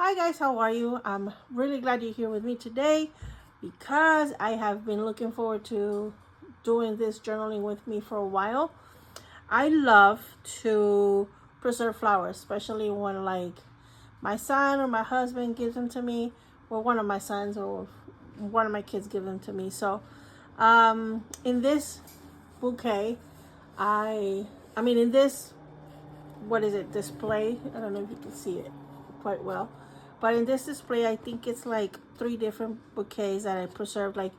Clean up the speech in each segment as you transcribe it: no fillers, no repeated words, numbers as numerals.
Hi guys, how are you? I'm really glad you're here with me today because I have been looking forward to doing this journaling with me for a while. I love to preserve flowers, especially when like my son or my husband gives them to me, or one of my sons or one of my kids give them to me. So in this bouquet, I mean in this, what is it, display, I don't know if you can see it quite well, but in this display I think it's like 3 different bouquets that I preserved, like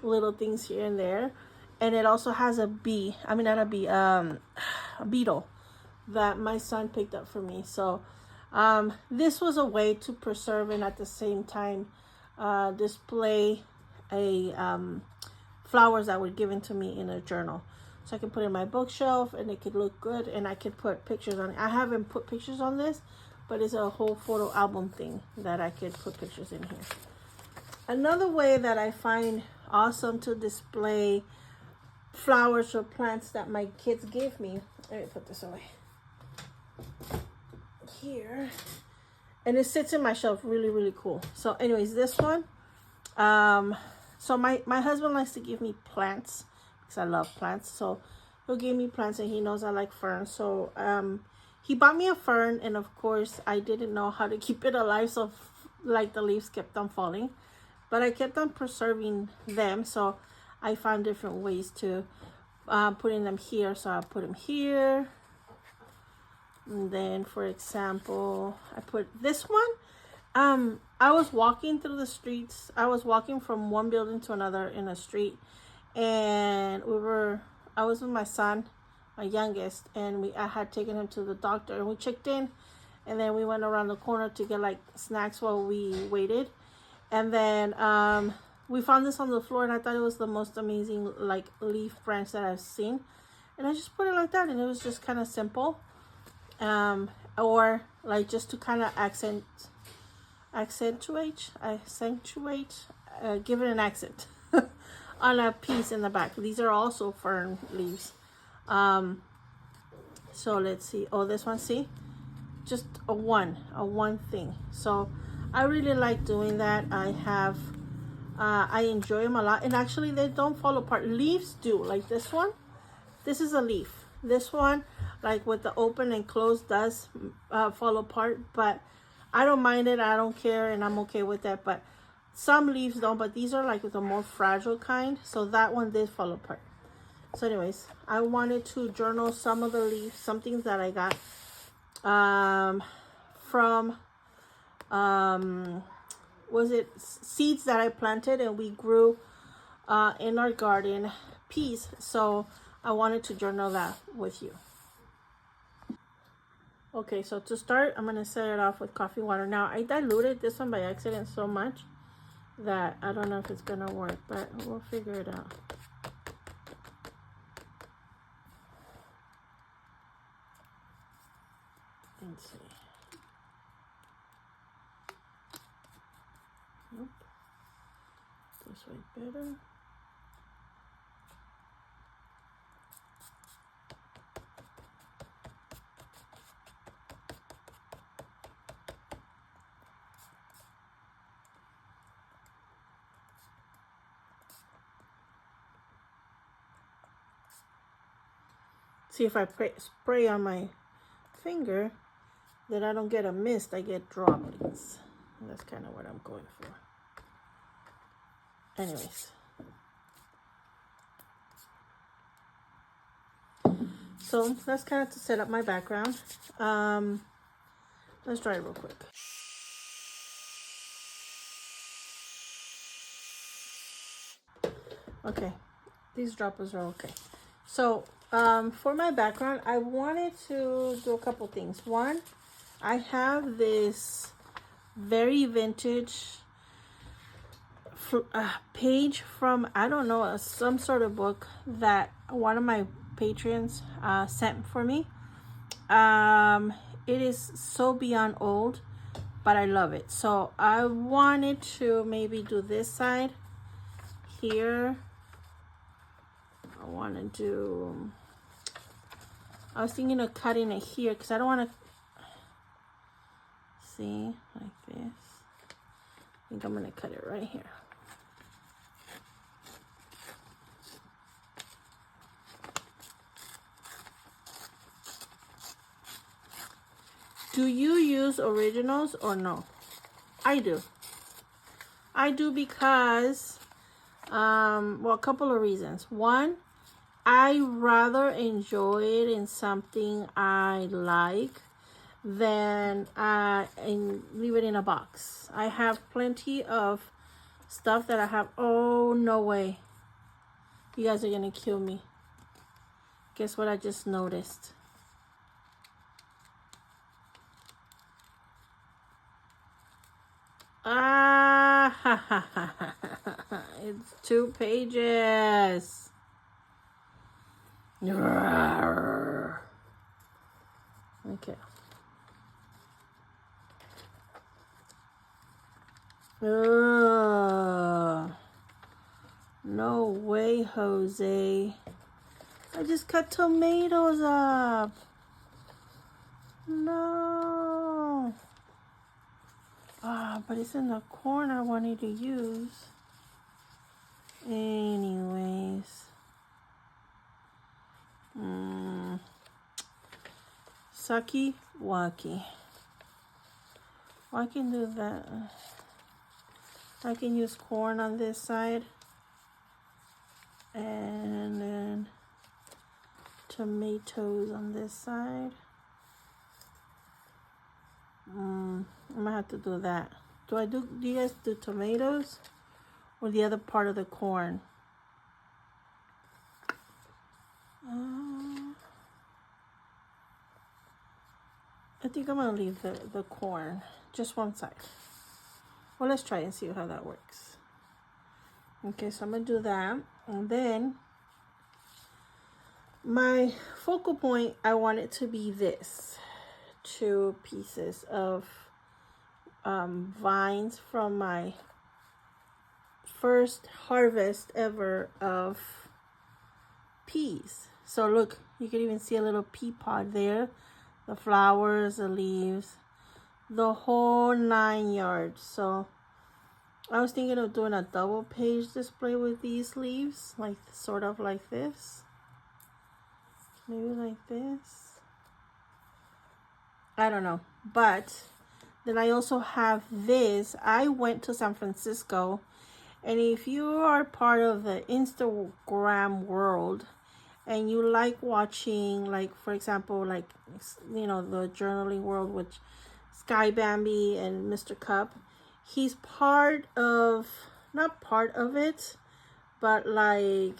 little things here and there. And it also has a bee, I mean not a bee, a beetle that my son picked up for me. So this was a way to preserve and at the same time display a flowers that were given to me in a journal, so I can put it in my bookshelf and it could look good, and I could put pictures on it. I haven't put pictures on this, but it's a whole photo album thing that I could put pictures in here. Another way that I find awesome to display flowers or plants that my kids give me, let me put this away here, and it sits in my shelf really cool. So anyways, this one, so my husband likes to give me plants because I love plants. So he'll give me plants, and he knows I like ferns. So he bought me a fern, and of course I didn't know how to keep it alive, so like the leaves kept on falling, but I kept on preserving them. So I found different ways to putting them here. So I put them here, and then for example I put this one. I was walking through the streets. I was walking from one building to another in a street, and I was with my son, my youngest, and I had taken him to the doctor, and we checked in, and then we went around the corner to get like snacks while we waited. And then we found this on the floor, and I thought it was the most amazing like leaf branch that I've seen, and I just put it like that, and it was just kind of simple, or like just to kind of accentuate, give it an accent on a piece in the back. These are also fern leaves. So let's see. Oh, this one, see, just a one thing. So I really like doing that. I enjoy them a lot, and actually they don't fall apart. Leaves do, like this one. This is a leaf. This one, like with the open and close, does fall apart, but I don't mind it. I don't care, and I'm okay with that. But some leaves don't, but these are like the more fragile kind, so that one did fall apart. So anyways, I wanted to journal some of the leaves, some things that I got from was it seeds that I planted and we grew in our garden, peas. So I wanted to journal that with you. Okay, so to start, I'm going to set it off with coffee water. Now, I diluted this one by accident so much that I don't know if it's going to work, but we'll figure it out. Let's see. Nope. This way better. See, if I spray on my finger, then I don't get a mist, I get droplets. And that's kind of what I'm going for. Anyways. So that's kind of to set up my background. Let's try it real quick. Okay, these droplets are okay. So for my background, I wanted to do a couple things. One, I have this very vintage page from, I don't know, some sort of book that one of my patrons sent for me. It is so beyond old, but I love it. So I wanted to maybe do this side here. I was thinking of cutting it here because I don't want to see, like this. I think I'm gonna cut it right here. Do you use originals or no? I do. I do because, well, a couple of reasons. One, I rather enjoy it in something I like than and leave it in a box. I have plenty of stuff that I have. Oh, no way. You guys are gonna kill me. Guess what I just noticed? Ah, ha, ha, ha, ha, ha. It's 2 pages. Okay. No way, Jose. I just cut tomatoes up. No. But it's in the corn I wanted to use. Anyways. Sucky wacky. Well, I can do that. I can use corn on this side. And then tomatoes on this side. I'm gonna have to do that. Do you guys do tomatoes or the other part of the corn? I think I'm gonna leave the corn, just one side. Well, let's try and see how that works. Okay, so I'm gonna do that, and then my focal point, I want it to be this 2 pieces of vines from my first harvest ever of peas. So look, you can even see a little pea pod there, the flowers, the leaves, the whole 9 yards. So I was thinking of doing a double page display with these leaves, like sort of like this, maybe like this. I don't know, but then I also have this. I went to San Francisco, and if you are part of the Instagram world and you like watching, like, for example, like, you know, the journaling world with Sky Bambi and Mr. Cup, he's part of, not part of it, but like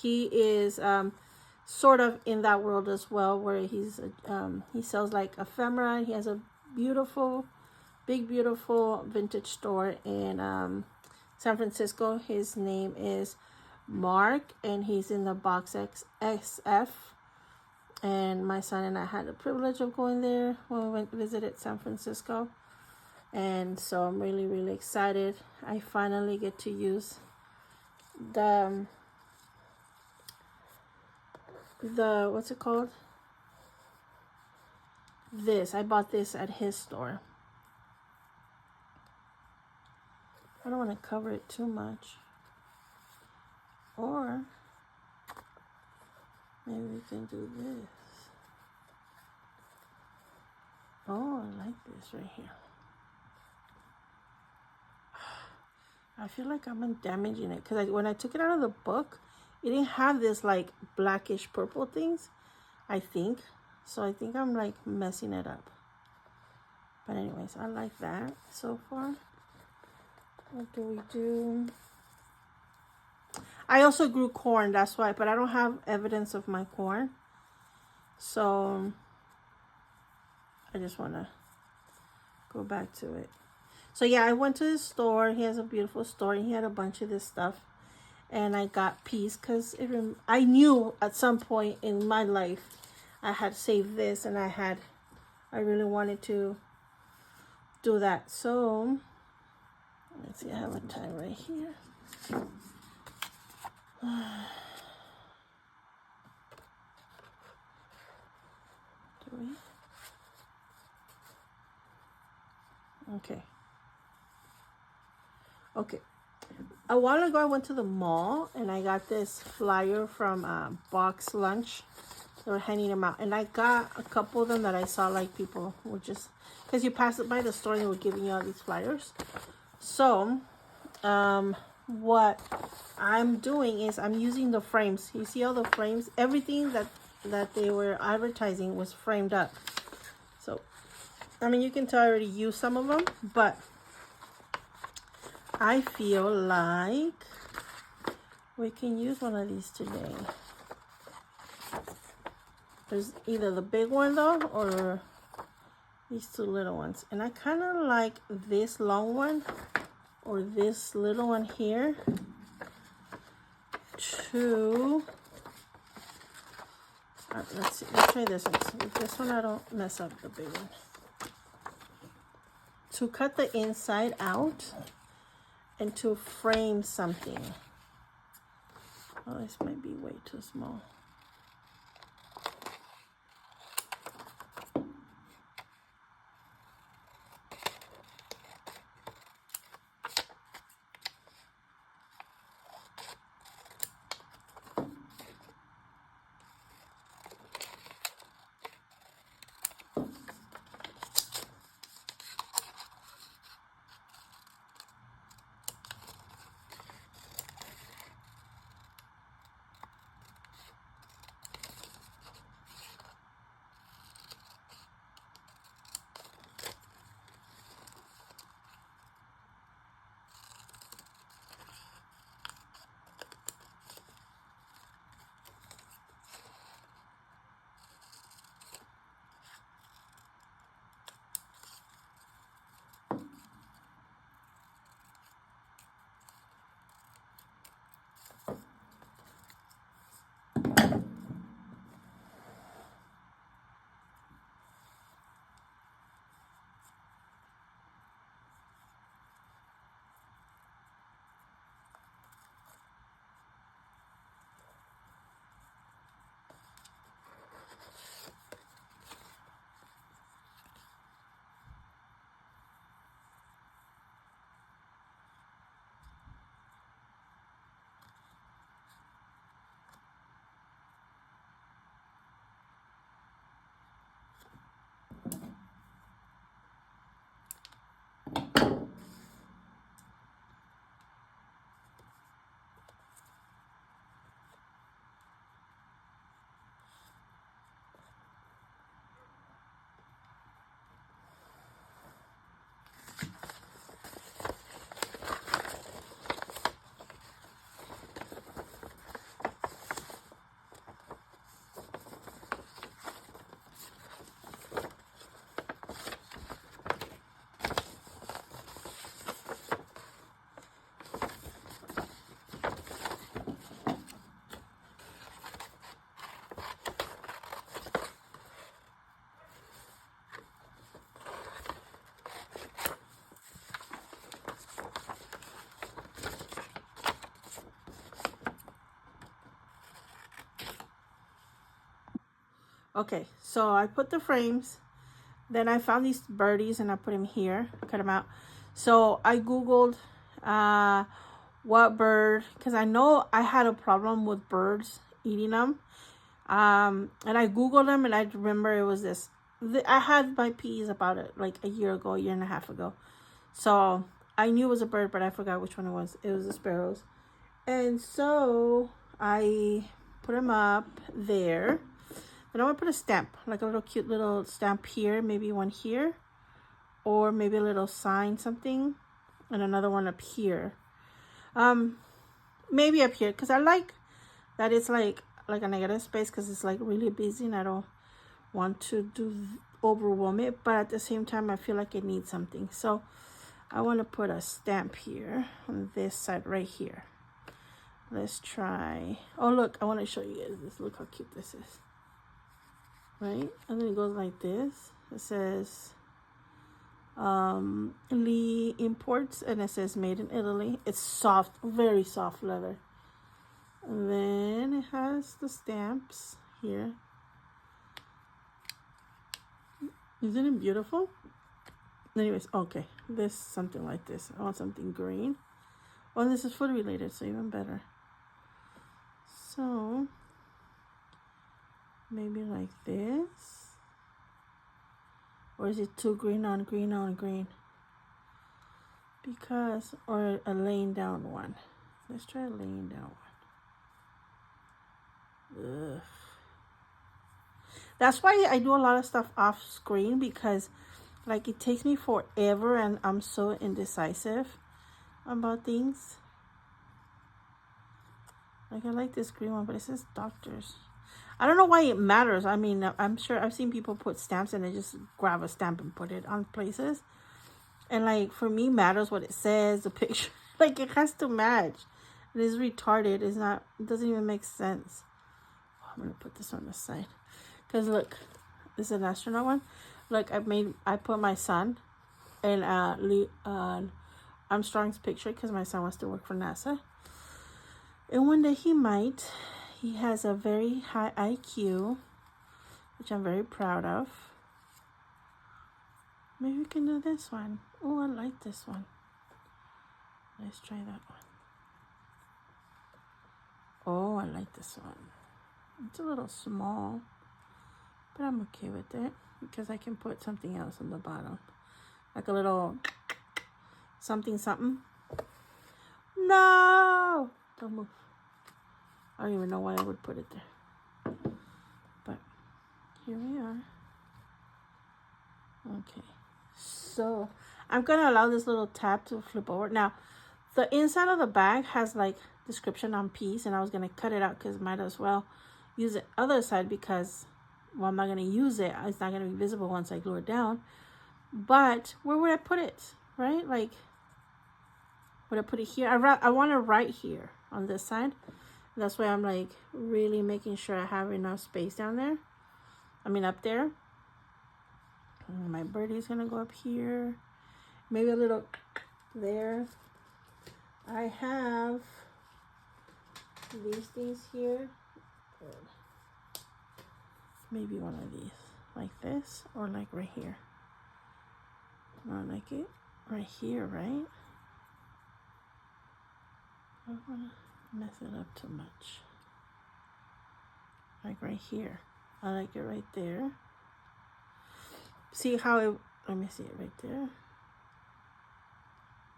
he is sort of in that world as well, where he's he sells like ephemera. He has a beautiful, big, beautiful vintage store in San Francisco. His name is Mark, and he's in the box XF. And my son and I had the privilege of going there when we went visited San Francisco. And so I'm really, really excited. I finally get to use the what's it called? This. I bought this at his store. I don't want to cover it too much. Or maybe we can do this. Oh, I like this right here. I feel like I'm damaging it because when I took it out of the book, it didn't have this like blackish purple things, I think. So I think I'm like messing it up. But anyways, I like that so far. What do we do? I also grew corn, that's why, but I don't have evidence of my corn. So I just want to go back to it. So yeah, I went to his store. He has a beautiful store. He had a bunch of this stuff. And I got peas because I knew at some point in my life I had saved this, and I really wanted to do that. So let's see, I have a tie right here. Okay. Okay. A while ago, I went to the mall and I got this flyer from Box Lunch. They were handing them out, and I got a couple of them that I saw like people were just, because you pass it by the store and they were giving you all these flyers. So what I'm doing is I'm using the frames. You see all the frames? Everything that they were advertising was framed up. So I mean, you can tell I already used some of them, but I feel like we can use one of these today. There's either the big one though, or these two little ones. And I kind of like this long one, or this little one here, to, let's see, let's try this one. So with this one, I don't mess up the big one. To cut the inside out and to frame something. Oh, this might be way too small. Okay, so I put the frames, then I found these birdies and I put them here, cut them out. So I Googled what bird, because I know I had a problem with birds eating them. And I Googled them and I remember it was this. I had my peas about it like a year ago, a year and a half ago. So I knew it was a bird, but I forgot which one it was. It was the sparrows. And so I put them up there. Then I want to put a stamp, like a little cute little stamp here, maybe one here, or maybe a little sign, something, and another one up here. Maybe up here, because I like that it's like a negative space, because it's like really busy and I don't want to overwhelm it, but at the same time I feel like it needs something. So I want to put a stamp here on this side right here. Let's try. Oh look, I want to show you guys this. Look how cute this is. Right, and then it goes like this. It says Lee Imports, and it says made in Italy. It's soft, very soft leather. And then it has the stamps here. Isn't it beautiful? Anyways, okay, this something like this. I want something green. Oh, this is food related, so even better. So maybe like this. Or is it too green on green on green? Because, or a laying down one. Let's try a laying down one. Ugh. That's why I do a lot of stuff off screen, because like it takes me forever and I'm so indecisive about things. Like I like this green one, but it says doctors. I don't know why it matters. I mean, I'm sure I've seen people put stamps and they just grab a stamp and put it on places. And like for me, matters what it says, the picture. Like it has to match. It is retarded. It's not. It doesn't even make sense. Oh, I'm gonna put this on the side. Cause look, this is an astronaut one. Look, I put my son and Armstrong's picture because my son wants to work for NASA. And one day he might. He has a very high IQ, which I'm very proud of. Maybe we can do this one. Oh, I like this one. Let's try that one. Oh, I like this one. It's a little small, but I'm okay with it because I can put something else on the bottom. Like a little something. No! Don't move. I don't even know why I would put it there. But here we are. Okay. So I'm going to allow this little tab to flip over. Now, the inside of the bag has like description on piece, and I was going to cut it out because might as well use the other side because, well, I'm not going to use it. It's not going to be visible once I glue it down. But where would I put it? Right? Like, would I put it here? I want it right here on this side. That's why I'm like really making sure I have enough space down there. I mean up there. And my birdie's gonna go up here. Maybe a little there. I have these things here. Maybe one of these. Like this or like right here. I like it right here, right? I don't wanna mess it up too much. Like right here. I like it right there. See how it, let me see it right there.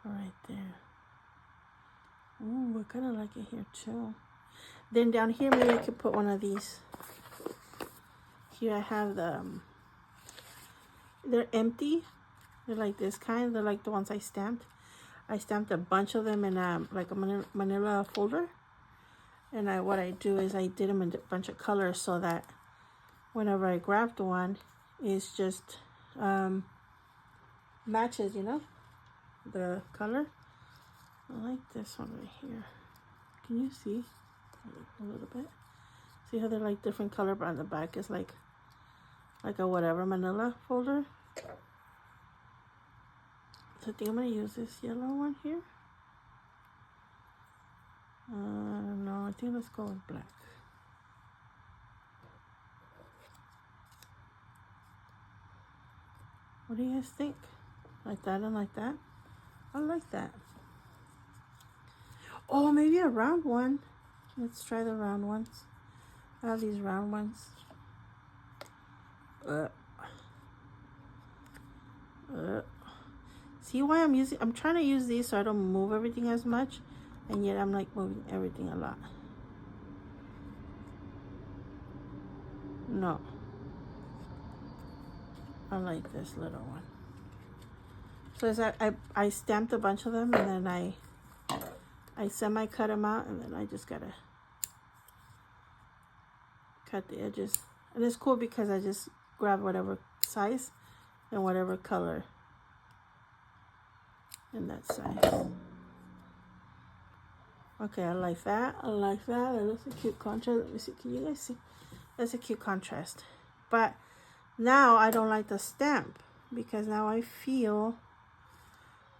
Right there. Ooh, I kind of like it here too. Then down here, maybe I could put one of these. Here I have the, they're empty. They're like this kind. They're like the ones I stamped. I stamped a bunch of them in like a manila folder. And what I do is I did them in a bunch of colors so that whenever I grabbed one, it's just matches, you know, the color. I like this one right here. Can you see a little bit? See how they're like different color, but on the back is like a whatever manila folder. So I think I'm gonna use this yellow one here. No, I think let's go with black. What do you guys think? Like that and like that? I like that. Oh, maybe a round one. Let's try the round ones. I have these round ones. See why I'm trying to use these so I don't move everything as much, and yet I'm like moving everything a lot. No. I like this little one. So as I stamped a bunch of them, and then I semi-cut them out, and then I just gotta cut the edges. And it's cool because I just grab whatever size and whatever color in that size. Okay, I like that. I like that. That looks a cute contrast. Let me see. Can you guys see? That's a cute contrast. But now I don't like the stamp because now I feel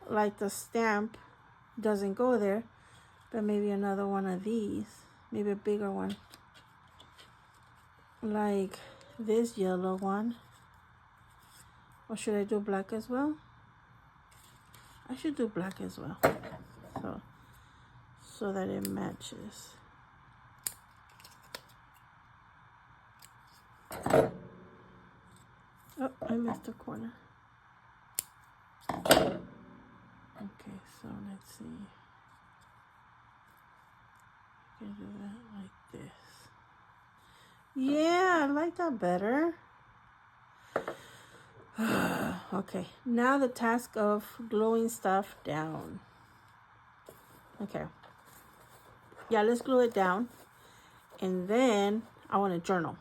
like the stamp doesn't go there. But maybe another one of these. Maybe a bigger one. Like this yellow one. Or should I do black as well? I should do black as well, so that it matches. Oh, I missed a corner. Okay, so let's see. You can do that like this. Yeah, I like that better. Okay, now the task of gluing stuff down. Okay. Yeah, let's glue it down. And then I want to journal.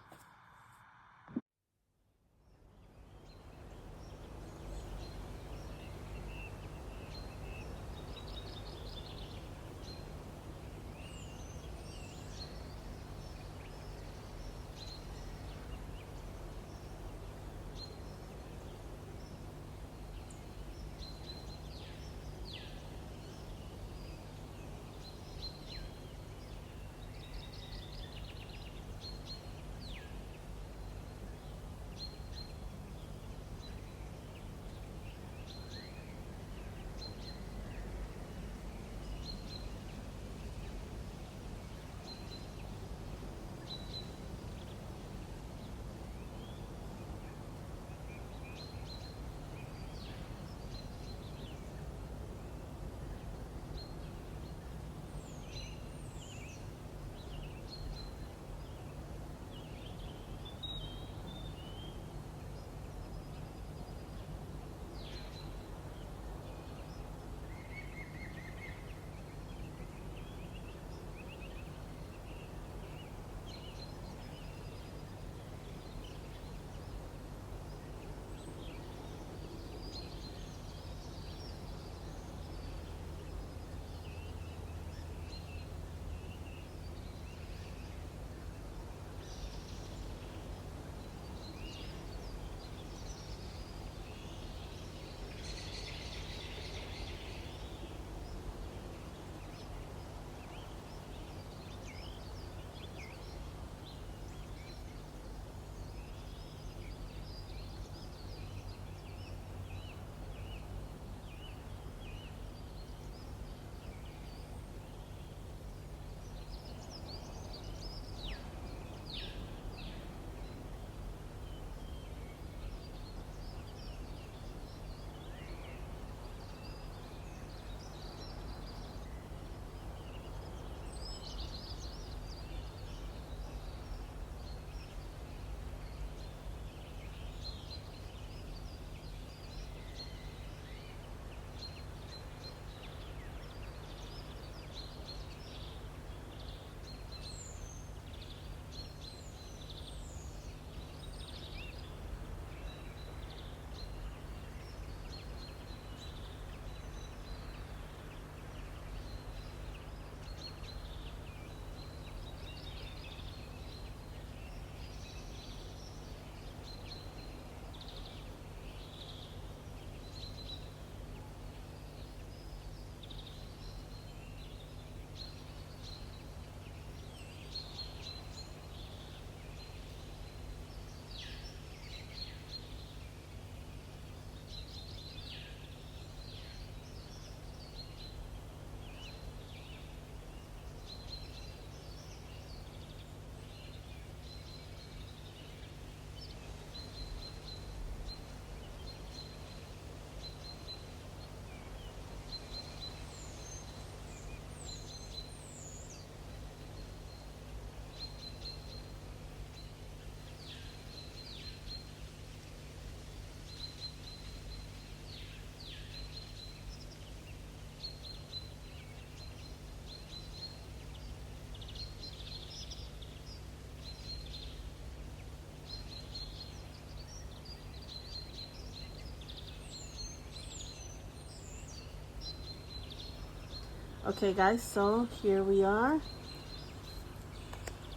Okay guys, so here we are.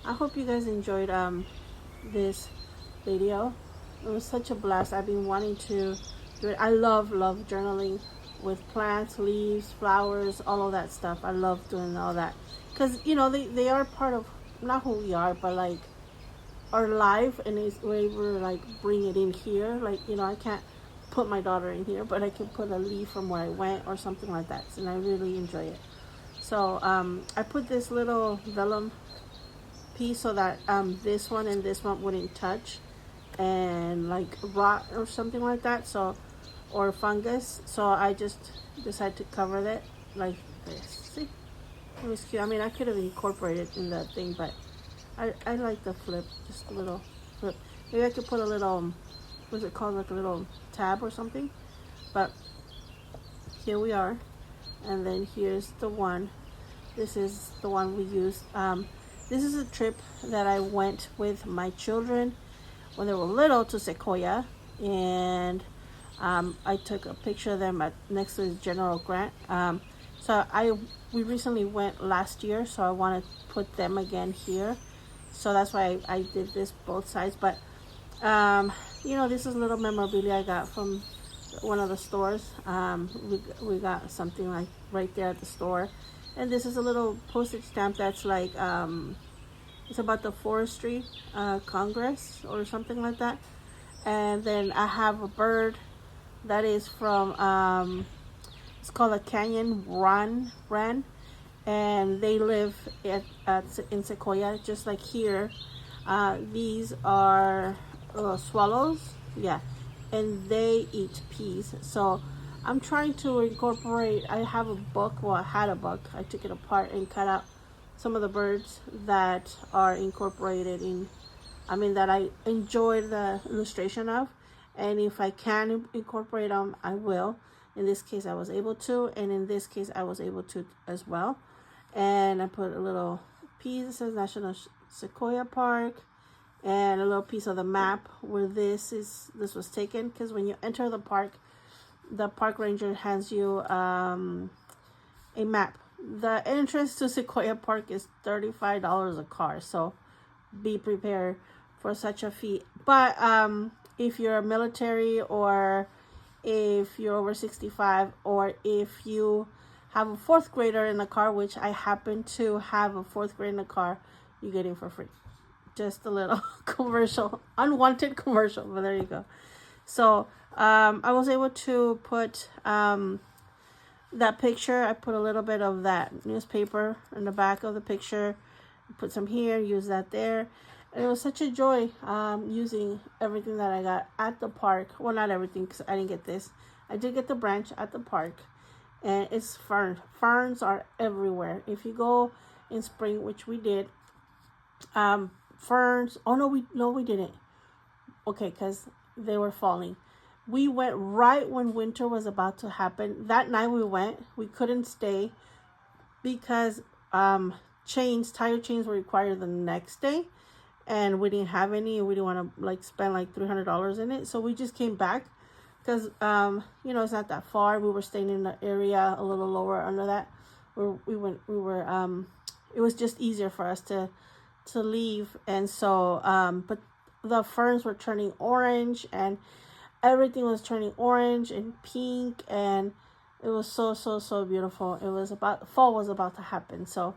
I hope you guys enjoyed this video. It was such a blast. I've been wanting to do it. I love journaling with plants, leaves, flowers, all of that stuff. I love doing all that because you know they are part of not who we are, but like our life, and it's we're able to like bring it in here. Like, you know, I can't put my daughter in here, but I can put a leaf from where I went or something like that, and I really enjoy it. So I put this little vellum piece so that this one and this one wouldn't touch and like rot or something like that, so, or fungus. So I just decided to cover it like this. See, it was cute. I mean, I could have incorporated in that thing, but I like the flip, just a little flip. Maybe I could put a little, what's it called, like a little tab or something. But here we are, and then here's the one. This is the one we used. This is a trip that I went with my children when they were little to Sequoia, and I took a picture of them next to the General Grant. So we recently went last year, so I want to put them again here. So that's why I did this both sides. But you know, this is little memorabilia I got from one of the stores. We got something like right there at the store, and this is a little postage stamp that's like it's about the forestry congress or something like that. And then I have a bird that is from it's called a canyon wren, and they live in Sequoia, just like here. These are swallows, yeah, and they eat peas. So I'm trying to incorporate, I have a book, well, I had a book, I took it apart and cut out some of the birds that are incorporated in, I mean, that I enjoyed the illustration of, and if I can incorporate them, I will. In this case, I was able to, and in this case, I was able to as well. And I put a little piece that says National Sequoia Park, and a little piece of the map where this was taken, because when you enter the park ranger hands you a map. The entrance to Sequoia Park is $35 a car, so be prepared for such a fee. But if you're a military, or if you're over 65, or if you have a fourth grader in the car, which I happen to have a fourth grader in the car, you get in for free. Just a little commercial, unwanted commercial, but there you go. So I was able to put that picture. I put a little bit of that newspaper in the back of the picture, put some here, use that there. And it was such a joy using everything that I got at the park. Well, not everything, because I didn't get this. I did get the branch at the park, and it's fern. Ferns are everywhere. If you go in spring, which we did, ferns. Oh no, we didn't. Okay, because they were falling. We went right when winter was about to happen. That night we went. We couldn't stay because tire chains were required the next day, and we didn't have any. We didn't want to like spend like $300 in it, so we just came back because you know, it's not that far. We were staying in the area a little lower under that. We were it was just easier for us to leave. And so but the ferns were turning orange, and everything was turning orange and pink, and it was so beautiful. It was fall was about to happen, so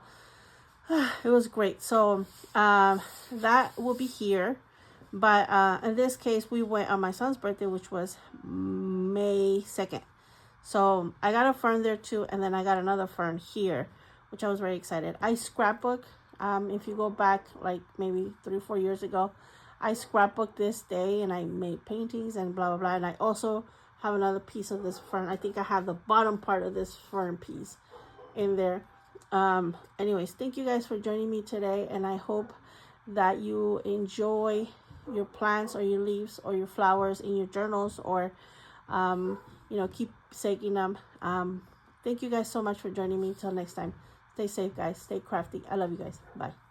it was great. So that will be here, but in this case we went on my son's birthday, which was May 2nd. So I got a fern there too, and then I got another fern here, which I was very excited. I scrapbook. If you go back like maybe 3 or 4 years ago, I scrapbooked this day, and I made paintings and blah blah blah. And I also have another piece of this fern. I think I have the bottom part of this fern piece in there. Anyways, thank you guys for joining me today, and I hope that you enjoy your plants or your leaves or your flowers in your journals, or you know, keep saving them. Thank you guys so much for joining me. Till next time, stay safe guys, stay crafty. I love you guys. Bye.